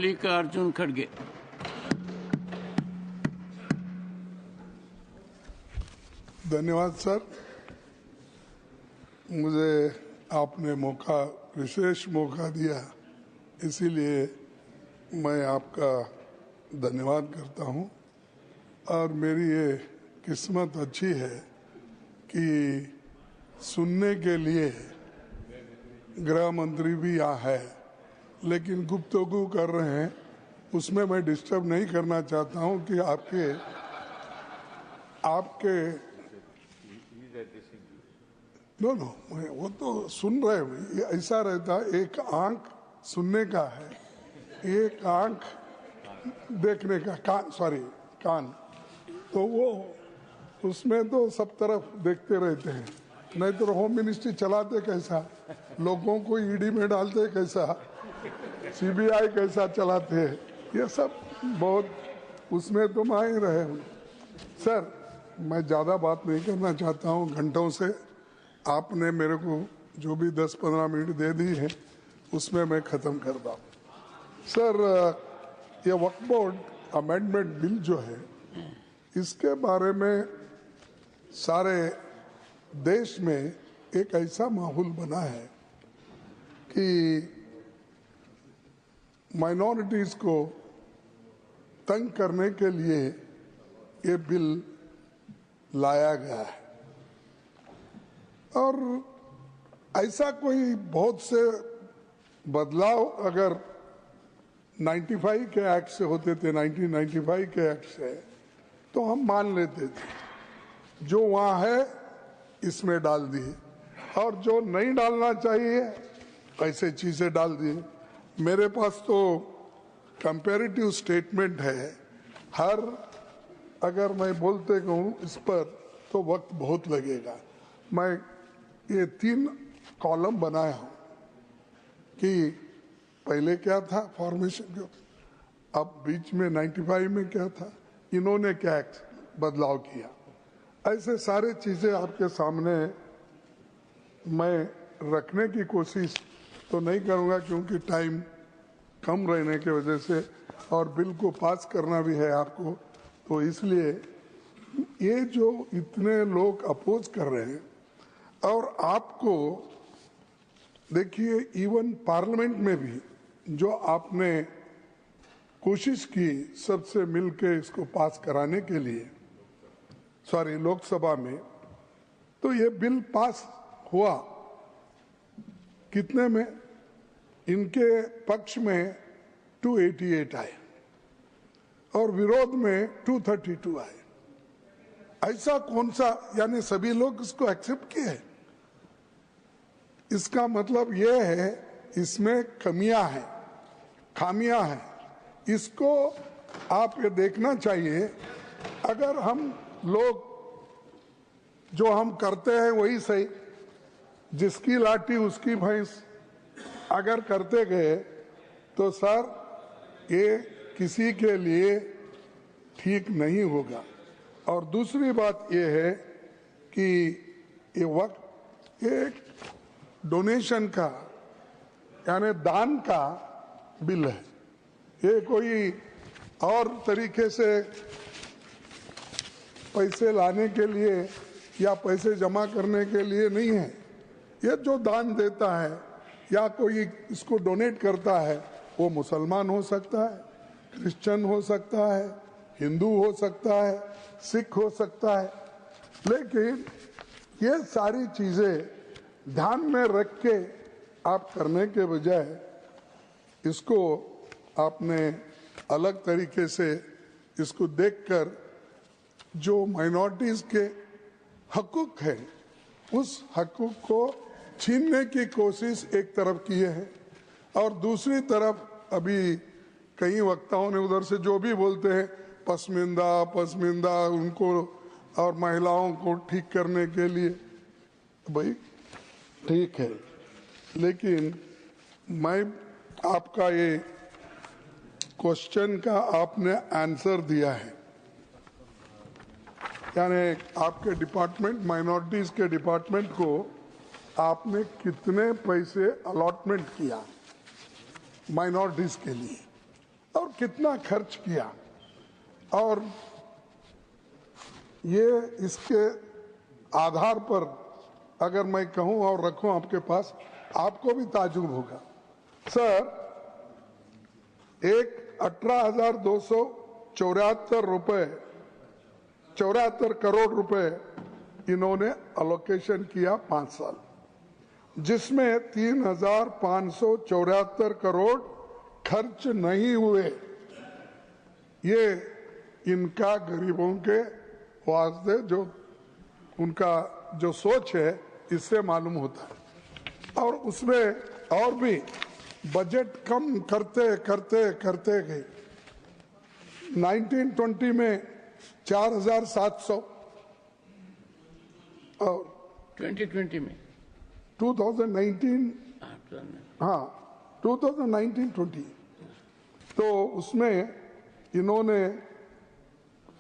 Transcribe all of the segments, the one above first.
मल्लिकार्जुन खड़गे। धन्यवाद सर, मुझे आपने विशेष मौका दिया, इसीलिए मैं आपका धन्यवाद करता हूं। और मेरी ये किस्मत अच्छी है कि सुनने के लिए गृह मंत्री भी यहाँ है, लेकिन गुफ्तगू कर रहे हैं, उसमें मैं डिस्टर्ब नहीं करना चाहता हूं कि आपके नो वो तो सुन रहे हैं। ऐसा रहता, एक आंख सुनने का है, एक आंख देखने का, कान, तो वो उसमें तो सब तरफ देखते रहते हैं। नहीं तो होम मिनिस्ट्री चलाते कैसा, लोगों को ईडी में डालते कैसा, सीबीआई कैसा चलाते हैं, ये सब बहुत उसमें तो माहिर रहे हूँ। सर, मैं ज़्यादा बात नहीं करना चाहता हूँ, घंटों से आपने मेरे को जो भी 10-15 मिनट दे दी है उसमें मैं ख़त्म करता हूँ। सर, ये वक्फ बोर्ड अमेंडमेंट बिल जो है, इसके बारे में सारे देश में एक ऐसा माहौल बना है कि माइनॉरिटीज़ को तंग करने के लिए ये बिल लाया गया है। और ऐसा कोई बहुत से बदलाव अगर 95 के एक्ट से होते थे, 1995 के एक्ट से, तो हम मान लेते थे। जो वहाँ है इसमें डाल दिए, और जो नहीं डालना चाहिए ऐसे चीजें डाल दिए। मेरे पास तो कंपैरेटिव स्टेटमेंट है, अगर मैं बोलते कहूँ इस पर तो वक्त बहुत लगेगा। मैं ये 3 कॉलम बनाया हूँ कि पहले क्या था फॉर्मेशन, अब बीच में 95 में क्या था, इन्होंने क्या बदलाव किया, ऐसे सारे चीजें आपके सामने मैं रखने की कोशिश तो नहीं करूँगा, क्योंकि टाइम कम रहने की वजह से, और बिल को पास करना भी है आपको, तो इसलिए ये जो इतने लोग अपोज कर रहे हैं, और आपको देखिए इवन पार्लियामेंट में भी जो आपने कोशिश की सबसे मिलके इसको पास कराने के लिए, लोकसभा में, तो ये बिल पास हुआ कितने में, इनके पक्ष में 288 आए और विरोध में 232 आए। ऐसा कौन सा, यानी सभी लोग इसको एक्सेप्ट किए। इसका मतलब ये है इसमें कमियां हैं, खामियां हैं, इसको आप ये देखना चाहिए। अगर हम लोग जो हम करते हैं वही सही, जिसकी लाठी उसकी भैंस अगर करते गए तो सर ये किसी के लिए ठीक नहीं होगा। और दूसरी बात ये है कि ये वक्त एक डोनेशन का, यानी दान का बिल है, ये कोई और तरीके से पैसे लाने के लिए या पैसे जमा करने के लिए नहीं है। ये जो दान देता है या कोई इसको डोनेट करता है, वो मुसलमान हो सकता है, क्रिश्चियन हो सकता है, हिंदू हो सकता है, सिख हो सकता है, लेकिन ये सारी चीजें ध्यान में रख के आप करने के बजाय इसको आपने अलग तरीके से इसको देखकर जो माइनॉरिटीज के हकूक है उस हकूक को छीनने की कोशिश एक तरफ किए हैं, और दूसरी तरफ अभी कई वक्ताओं ने उधर से जो भी बोलते हैं पसमिंदा उनको और महिलाओं को ठीक करने के लिए, भाई ठीक है, लेकिन मैं आपका ये क्वेश्चन का आपने आंसर दिया है, यानी आपके डिपार्टमेंट, माइनॉरिटीज के डिपार्टमेंट को आपने कितने पैसे अलॉटमेंट किया माइनॉरिटीज के लिए, और कितना खर्च किया, और ये इसके आधार पर अगर मैं कहूं और रखूं आपके पास, आपको भी ताजुब होगा। सर, एक 18,274 करोड़ रुपए इन्होंने अलोकेशन किया 5 साल, जिसमें 3,574 करोड़ खर्च नहीं हुए। ये इनका गरीबों के वास्ते जो उनका जो सोच है इससे मालूम होता है। और उसमें और भी बजट कम करते करते करते गए। 1920 में 4,700 और 2020 में 2019 हाँ 2019-20 तो उसमें इन्होंने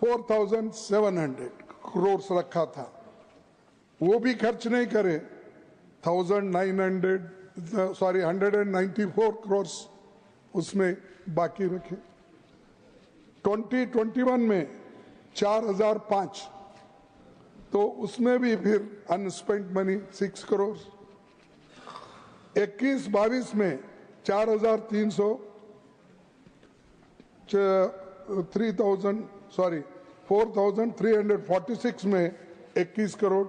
4,700 करोड़ रखा था, वो भी खर्च नहीं करे। 194 करोड़ उसमें बाकी रखे। 2021 में 4,005 तो उसमें भी फिर अनस्पेंट मनी 6 करोड़। 21-22 में 4,346 में 21 करोड़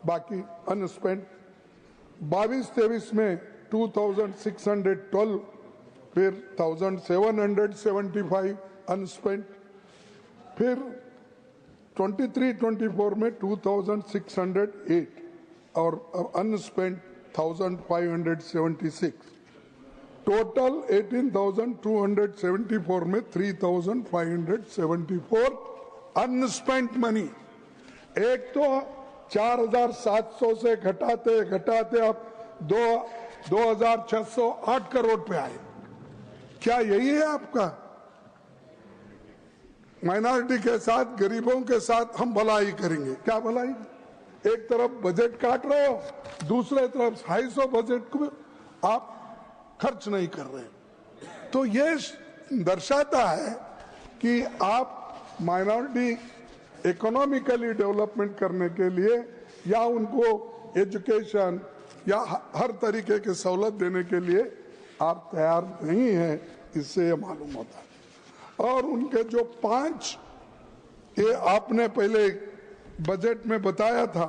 बाकी अनस्पेंट। 22-23 में 2,612 फिर 1,775 अनस्पेंट। फिर 23-24 में 2,608 और अनस्पेंट 1,576। टोटल 18,274 में 3,574 अनस्पेंट मनी। एक तो 4,700 से घटाते घटाते अब 2,608 करोड़ पे आए। क्या यही है आपका? माइनॉरिटी के साथ, गरीबों के साथ हम भलाई करेंगे? क्या भलाई? एक तरफ बजट काट रहे हो, दूसरे तरफ 250 बजट को आप खर्च नहीं कर रहे। तो ये दर्शाता है कि आप माइनॉरिटी इकोनॉमिकली डेवलपमेंट करने के लिए या उनको एजुकेशन या हर तरीके की सहूलत देने के लिए आप तैयार नहीं हैं, इससे ये मालूम होता है। और उनके जो 5, ये आपने पहले बजट में बताया था,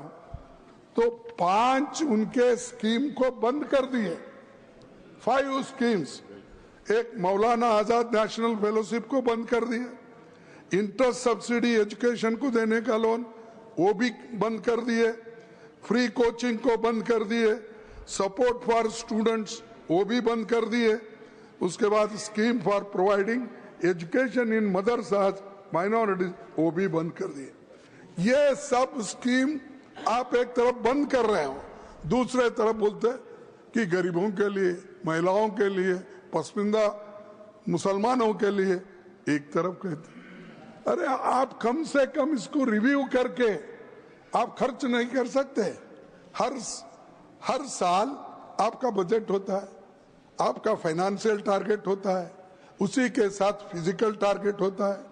तो 5 उनके स्कीम को बंद कर दिए। 5 स्कीम्स। एक मौलाना आजाद नेशनल फेलोशिप को बंद कर दिया। इंटरेस्ट सब्सिडी एजुकेशन को देने का लोन वो भी बंद कर दिए। फ्री कोचिंग को बंद कर दिए। सपोर्ट फॉर स्टूडेंट्स वो भी बंद कर दिए। उसके बाद scheme for providing education in मदरसाज minorities वो भी बंद कर दिए। ये सब स्कीम आप एक तरफ बंद कर रहे हो, दूसरे तरफ बोलते कि गरीबों के लिए, महिलाओं के लिए, पसमानदा मुसलमानों के लिए एक तरफ कहते। अरे आप कम से कम इसको रिव्यू करके आप खर्च नहीं कर सकते? हर साल आपका बजट होता है, आपका फाइनेंशियल टारगेट होता है, उसी के साथ फिजिकल टारगेट होता है।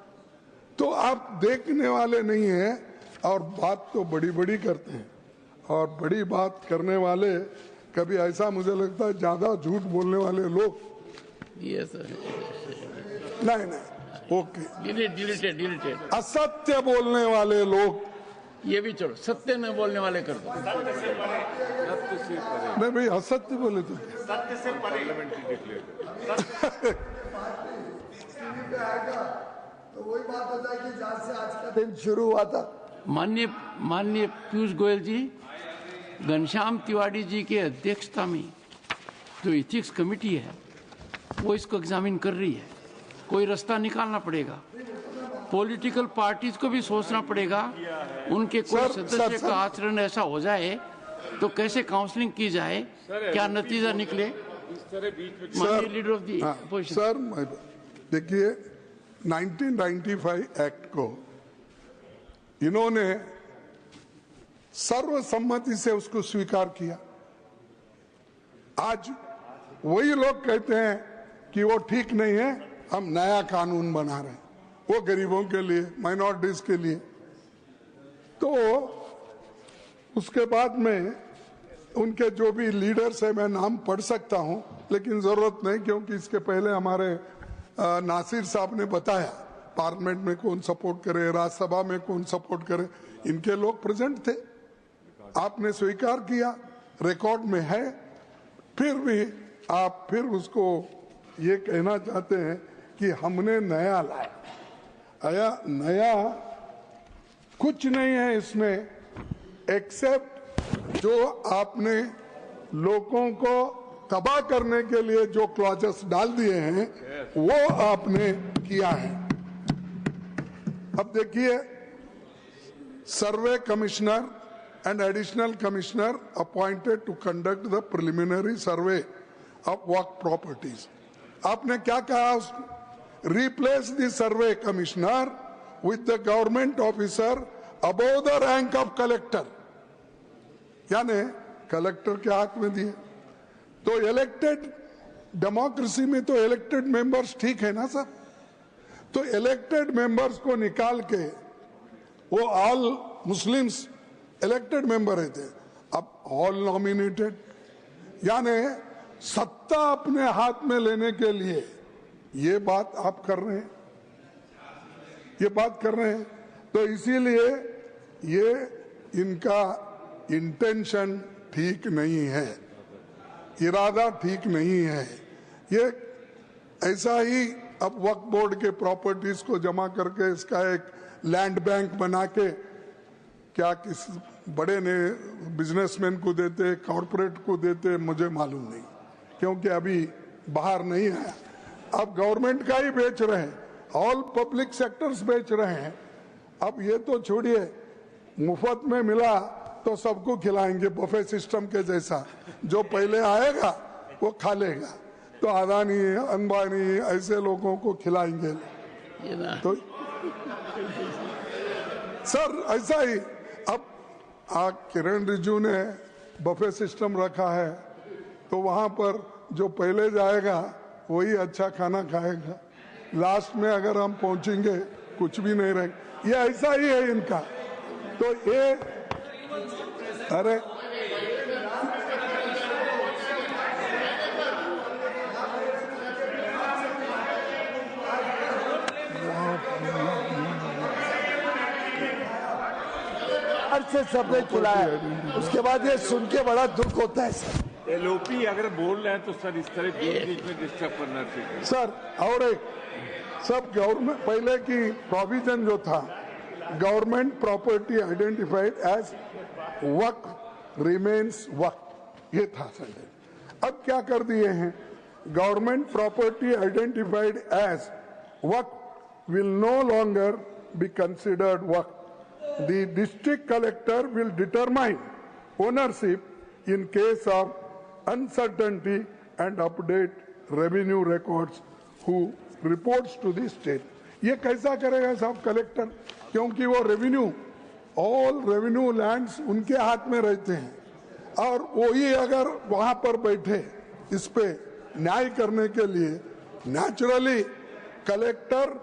तो आप देखने वाले नहीं हैं और बात तो बड़ी बड़ी करते हैं। और बड़ी बात करने वाले कभी ऐसा मुझे लगता है ज्यादा झूठ बोलने वाले लोग। नहीं, ओके, डिलीटेड। असत्य बोलने वाले लोग, ये भी छोड़ो, सत्य न बोलने वाले कर दो। नहीं भाई, असत्य बोले तो सत्य से तो वही बात हो जाएगी जहाँ से आज का दिन शुरू हुआ था। माननीय पीयूष गोयल जी, घनश्याम तिवारी जी के अध्यक्षता में जो इथिक्स कमेटी है वो इसको एग्जामिन कर रही है। कोई रास्ता निकालना पड़ेगा। पॉलिटिकल पार्टीज को भी सोचना पड़ेगा। उनके कोई सदस्य का आचरण ऐसा हो जाए तो कैसे काउंसलिंग की जाए, क्या नतीजा निकले। Leader of the opposition. Sir देखिए, 1995 एक्ट को इन्होंने सर्वसम्मति से उसको स्वीकार किया। आज वही लोग कहते हैं कि वो ठीक नहीं है, हम नया कानून बना रहे हैं, वो गरीबों के लिए, माइनॉरिटीज के लिए। तो उसके बाद में उनके जो भी लीडर्स है, मैं नाम पढ़ सकता हूं, लेकिन जरूरत नहीं, क्योंकि इसके पहले हमारे नासिर साहब ने बताया पार्लियामेंट में कौन सपोर्ट करे, राज्यसभा में कौन सपोर्ट करे, इनके लोग प्रेजेंट थे। आपने स्वीकार किया, रिकॉर्ड में है, फिर भी आप फिर उसको ये कहना चाहते हैं कि हमने नया लाया। नया कुछ नहीं है इसमें, एक्सेप्ट जो आपने लोगों को तबाह करने के लिए जो क्लॉजेस डाल दिए हैं वो आपने किया है। अब देखिए, सर्वे commissioner and additional commissioner appointed to conduct the preliminary survey of work properties. आपने क्या कहा? Replace the survey commissioner with the government officer above the rank of collector. यानी कलेक्टर के हाथ में दिए। तो इलेक्टेड डेमोक्रेसी में तो इलेक्टेड मेंबर्स ठीक है ना सर? तो इलेक्टेड मेंबर्स को निकाल के वो ऑल मुस्लिम्स इलेक्टेड मेंबर रहते, अब ऑल नॉमिनेटेड, यानी सत्ता अपने हाथ में लेने के लिए ये बात आप कर रहे हैं, ये बात कर रहे हैं। तो इसीलिए ये इनका इंटेंशन ठीक नहीं है, इरादा ठीक नहीं है। ये ऐसा ही अब वक्फ बोर्ड के प्रॉपर्टीज को जमा करके इसका एक लैंड बैंक बना के क्या किस बड़े ने बिजनेसमैन को देते, कॉर्पोरेट को देते, मुझे मालूम नहीं, क्योंकि अभी बाहर नहीं आया। अब गवर्नमेंट का ही बेच रहे हैं, ऑल पब्लिक सेक्टर्स बेच रहे हैं। अब ये तो छोड़िए, मुफ्त में मिला तो सबको खिलाएंगे, बफे सिस्टम के जैसा, जो पहले आएगा वो खा लेगा। तो अदानी, अंबानी ऐसे लोगों को खिलाएंगे। तो सर ऐसा ही अब किरण रिजिजू ने बफे सिस्टम रखा है, तो वहां पर जो पहले जाएगा वही अच्छा खाना खाएगा। लास्ट में अगर हम पहुंचेंगे कुछ भी नहीं रहेगा। ये ऐसा ही है इनका। तो ये अरे से सबने खिलाया, उसके बाद ये सुन के बड़ा दुख होता है सर। एलओपी अगर बोल रहे हैं तो सर इस तरह बीच में डिस्टर्ब करना चाहिए सर। और एक सब गवर्नमेंट पहले की प्रोविजन जो था, government property identified as waqf remains waqf, ये था सर। अब क्या कर दिए हैं, government property identified as waqf will no longer be considered waqf. The district collector will determine ownership in case of uncertainty and update revenue records who reports to the state. ये कैसा करेगा साहब कलेक्टर, क्योंकि वो रेवेन्यू, ऑल रेवेन्यू लैंड्स उनके हाथ में रहते हैं, और वही अगर वहां पर बैठे इस पे न्याय करने के लिए, नेचुरली कलेक्टर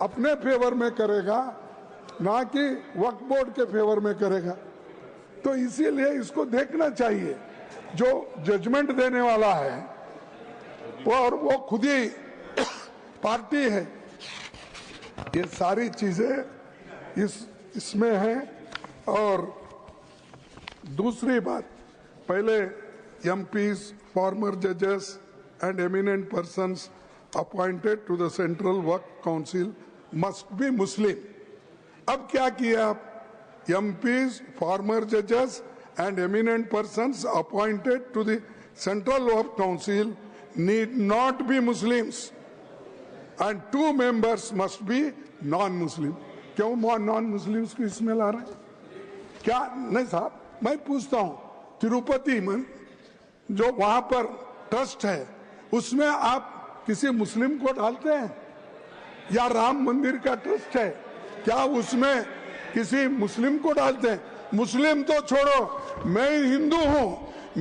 अपने फेवर में करेगा, ना कि वक्फ बोर्ड के फेवर में करेगा। तो इसीलिए इसको देखना चाहिए, जो जजमेंट देने वाला है और वो खुद ही पार्टी है। ये सारी चीजें इसमें है। और दूसरी बात, पहले एमपीज, फॉर्मर जजेस and eminent persons appointed to the central Waqf council must be Muslim. अब क्या किया आप, एमपीज, फॉर्मर जजेस and eminent persons appointed to the central Waqf council need not be Muslims and 2 members must be non Muslim. क्यों non Muslims को इसमें ला रहे हैं? क्या नहीं साहब, मैं पूछता हूं, तिरुपति में जो वहां पर ट्रस्ट है उसमें आप किसी मुस्लिम को डालते हैं? या राम मंदिर का ट्रस्ट है, क्या उसमें किसी मुस्लिम को डालते हैं? मुस्लिम तो छोड़ो, मैं हिंदू हूं,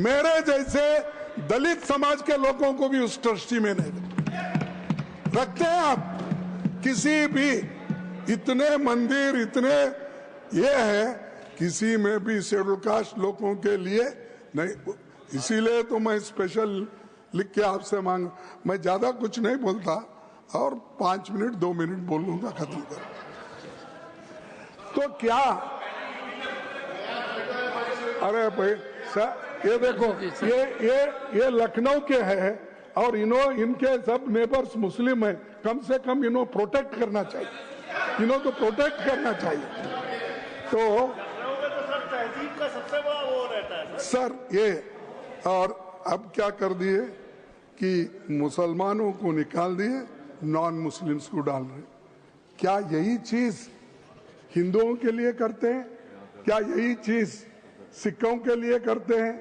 मेरे जैसे दलित समाज के लोगों को भी उस ट्रस्टी में नहीं। रखते हैं आप? किसी भी इतने मंदिर इतने ये है, किसी में भी शेड्यूल कास्ट लोगों के लिए नहीं। इसीलिए तो मैं स्पेशल लिख के आपसे मांग, मैं ज्यादा कुछ नहीं बोलता और 5 मिनट 2 मिनट बोल लूंगा, खत्म कर। तो क्या, अरे भाई सर ये देखो, ये लखनऊ के हैं और इनके सब नेबर्स मुस्लिम है, कम से कम इन्हों प्रोटेक्ट करना चाहिए, इन्हों तो प्रोटेक्ट करना चाहिए। तो तहजीब का सबसे बड़ा वो रहता है सर ये, और अब क्या कर दिए कि मुसलमानों को निकाल दिए, नॉन मुस्लिम्स को डाल रहे। क्या यही चीज हिंदुओं के लिए करते हैं? क्या यही चीज सिखों के लिए करते हैं,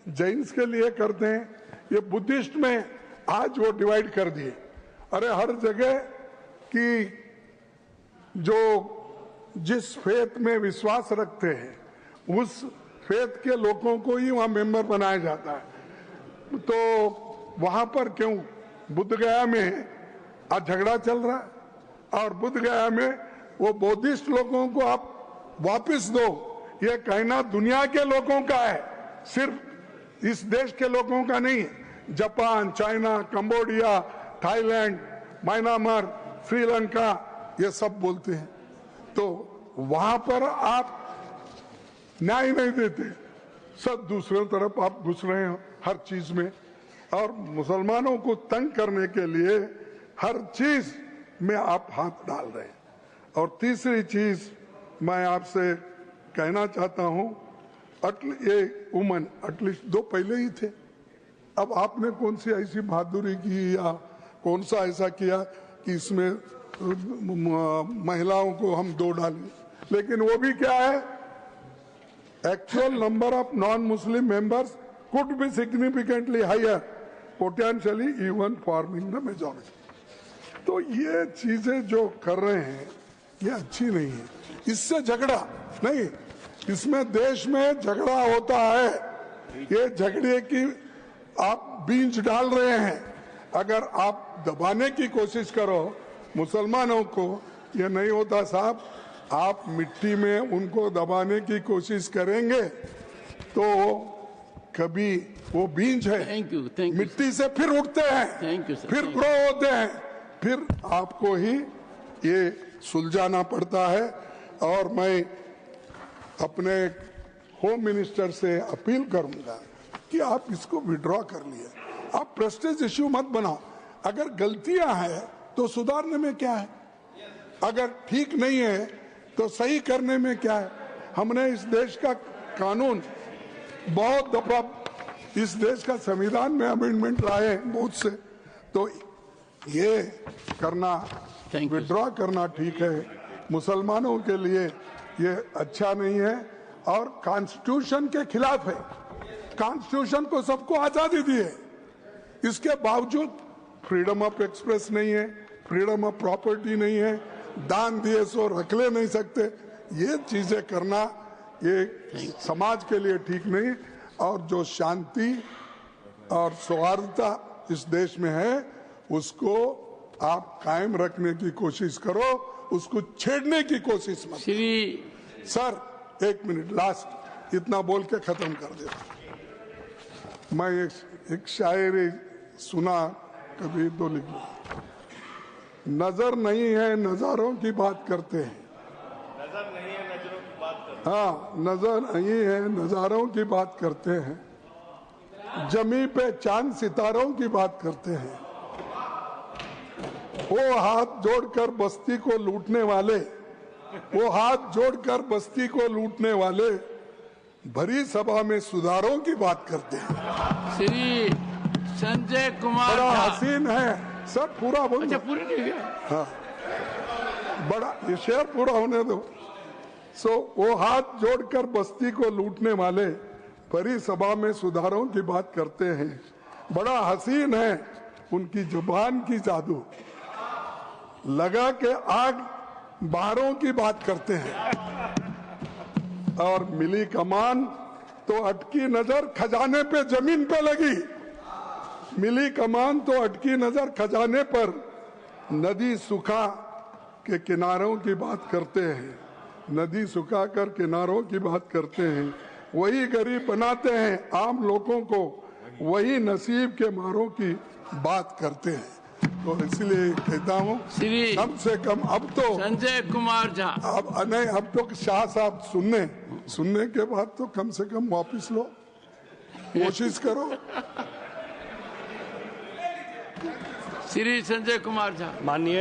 जैन्स के लिए करते हैं? ये बुद्धिस्ट में आज वो डिवाइड कर दिए। अरे हर जगह की जो जिस फेथ में विश्वास रखते हैं उस फेथ के लोगों को ही वहां मेंबर बनाया जाता है। तो वहां पर क्यों बुद्ध गया में आज झगड़ा चल रहा है, और बुद्ध गया में वो बौद्धिस्ट लोगों को आप वापस दो, ये कहना दुनिया के लोगों का है, सिर्फ इस देश के लोगों का नहीं है। Japan, China, Cambodia, Thailand, Myanmar, Sri Lanka, ये सब बोलते हैं। तो वहां पर आप न्याय नहीं देते, सब दूसरों तरफ आप घुस रहे हो हर चीज में, और मुसलमानों को तंग करने के लिए हर चीज में आप हाथ डाल रहे हैं। और तीसरी चीज मैं आपसे कहना चाहता हूं, ये वुमन एटलीस्ट 2 पहले ही थे, अब आपने कौन सी ऐसी बहादुरी की या कौन सा ऐसा किया कि इसमें महिलाओं को हम 2 डालें? लेकिन वो भी क्या है, actual number of non Muslim members could be significantly higher, potentially even forming the majority. तो ये चीजें जो कर रहे हैं ये अच्छी नहीं है। इससे झगड़ा नहीं, इसमें देश में झगड़ा होता है, ये झगड़े की आप बीज डाल रहे हैं। अगर आप दबाने की कोशिश करो मुसलमानों को, ये नहीं होता साहब। आप मिट्टी में उनको दबाने की कोशिश करेंगे तो कभी वो बीज है, थैंक यू मिट्टी से फिर उठते हैं, थैंक यू सर, फिर ग्रो होते हैं, फिर आपको ही ये सुलझाना पड़ता है। और मैं अपने होम मिनिस्टर से अपील करूंगा कि आप इसको विड्रॉ कर लिए, आप प्रेस्टीज इश्यू मत बनाओ। अगर गलतियां हैं तो सुधारने में क्या है, अगर ठीक नहीं है तो सही करने में क्या है। हमने इस देश का कानून बहुत दफा, इस देश का संविधान में अमेंडमेंट लाए बहुत से, तो ये करना, विड्रॉ करना ठीक है, मुसलमानों के लिए ये अच्छा नहीं है और कॉन्स्टिट्यूशन के खिलाफ है। कॉन्स्टिट्यूशन को सबको आजादी दी है, इसके बावजूद फ्रीडम ऑफ एक्सप्रेस नहीं है, फ्रीडम ऑफ प्रॉपर्टी नहीं है, दान दिए सो रख ले नहीं सकते। ये चीजें करना ये समाज के लिए ठीक नहीं। और जो शांति और सौहार्दता इस देश में है उसको आप कायम रखने की कोशिश करो, उसको छेड़ने की कोशिश मत। सर 1 मिनट लास्ट, इतना बोल के खत्म कर देता। मैं एक शायरी सुना, कभी तो लिख लो। नजर नहीं है नजारों की बात करते हैं, नजर नहीं है नजरों की बात करते हैं। हाँ, नजर नहीं है नजारों की बात करते हैं, जमी पे चांद सितारों की बात करते हैं। वो हाथ जोड़कर बस्ती को लूटने वाले, वो हाथ जोड़कर बस्ती को लूटने वाले भरी सभा में सुधारों की बात करते हैं। श्री संजय कुमार बड़ा हसीन है सर, पूरा बोल। अच्छा पूरी नहीं गया, हाँ, बड़ा ये शेर पूरा होने दो। वो हाथ जोड़कर बस्ती को लूटने वाले भरी सभा में सुधारों की बात करते हैं। बड़ा हसीन है उनकी जुबान की जादू, लगा के आग बाहरों की बात करते हैं। और मिली कमान तो अटकी नजर खजाने पे जमीन पे लगी, मिली कमान तो अटकी नजर खजाने पर, नदी सुखा के किनारों की बात करते हैं, नदी सुखा कर किनारों की बात करते हैं, वही गरीब बनाते हैं आम लोगों को, वही नसीब के मारों की बात करते हैं। तो इसलिए कहता हूँ कम से कम अब तो संजय कुमार झा, अब नहीं, अब तो शाह साहब सुनने के बाद तो कम से कम वापस लो, कोशिश करो। श्री संजय कुमार झा। माननीय